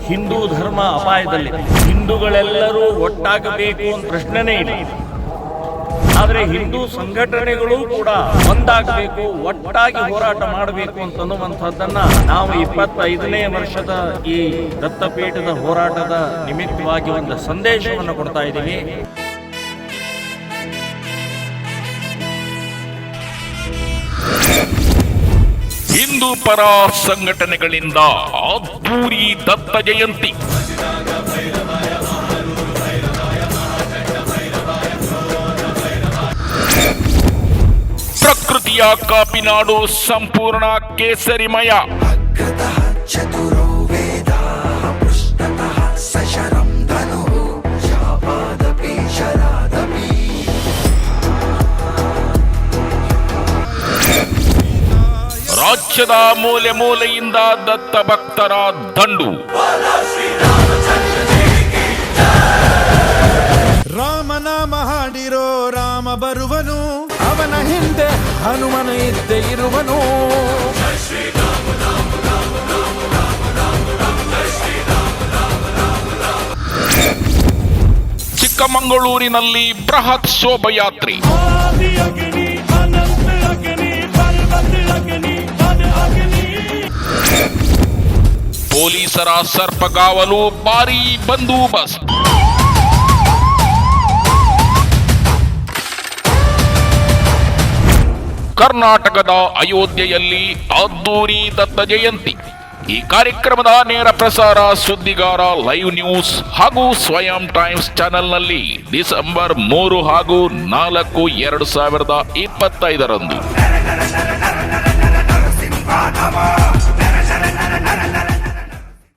ಹಿಂದೂ ಧರ್ಮ ಅಪಾಯದಲ್ಲಿದೆ. ಹಿಂದೂಗಳೆಲ್ಲರೂ ಒಟ್ಟಾಗಬೇಕು ಅಂತ ಪ್ರಶ್ನೆನೇ ಇಲ್ಲ. ಆದರೆ ಹಿಂದೂ ಸಂಘಟನೆಗಳು ಕೂಡ ಒಂದಾಗಬೇಕು, ಒಟ್ಟಾಗಿ ಹೋರಾಟ ಮಾಡಬೇಕು ಅಂತನ್ನುವಂಥದ್ದನ್ನ ನಾವು 25ನೇ ವರ್ಷದ ಈ ದತ್ತಪೀಠದ ಹೋರಾಟದ ನಿಮಿತ್ತವಾಗಿ ಒಂದು ಸಂದೇಶವನ್ನು ಕೊಡ್ತಾ ಇದ್ದೀವಿ. ಹಿಂದೂ ಪರ ಸಂಘಟನೆಗಳಿಂದ ಅದ್ದೂರಿ ದತ್ತ ಜಯಂತಿ. ಪ್ರಕೃತಿಯ ಕಾಪಿನಾಡು ಸಂಪೂರ್ಣ ಕೇಸರಿಮಯ. ರಾಜ್ಯದ ಮೂಲೆ ಮೂಲೆಯಿಂದ ದತ್ತ ಭಕ್ತರ ದಂಡು. ರಾಮನಾಮ ಹಾಡಿರೋ ರಾಮ ಬರುವನು, ಅವನ ಹಿಂದೆ ಹನುಮನ ಇದ್ದೇ ಇರುವನು. ಚಿಕ್ಕಮಗಳೂರಿನಲ್ಲಿ ಬೃಹತ್ ಶೋಭಯಾತ್ರೆ. ಪೊಲೀಸರ ಸರ್ಪಗಾವಲು, ಭಾರೀ ಬಂದೋಬಸ್ತ್. ಕರ್ನಾಟಕದ ಅಯೋಧ್ಯೆಯಲ್ಲಿ ಅದ್ದೂರಿ ದತ್ತ ಜಯಂತಿ. ಈ ಕಾರ್ಯಕ್ರಮದ ನೇರ ಪ್ರಸಾರ ಸುದ್ದಿಗಾರ ಲೈವ್ ನ್ಯೂಸ್ ಹಾಗೂ ಸ್ವಯಂ ಟೈಮ್ಸ್ ಚಾನೆಲ್ನಲ್ಲಿ ಡಿಸೆಂಬರ್ 3 ಹಾಗೂ 4, 2025ರಂದು.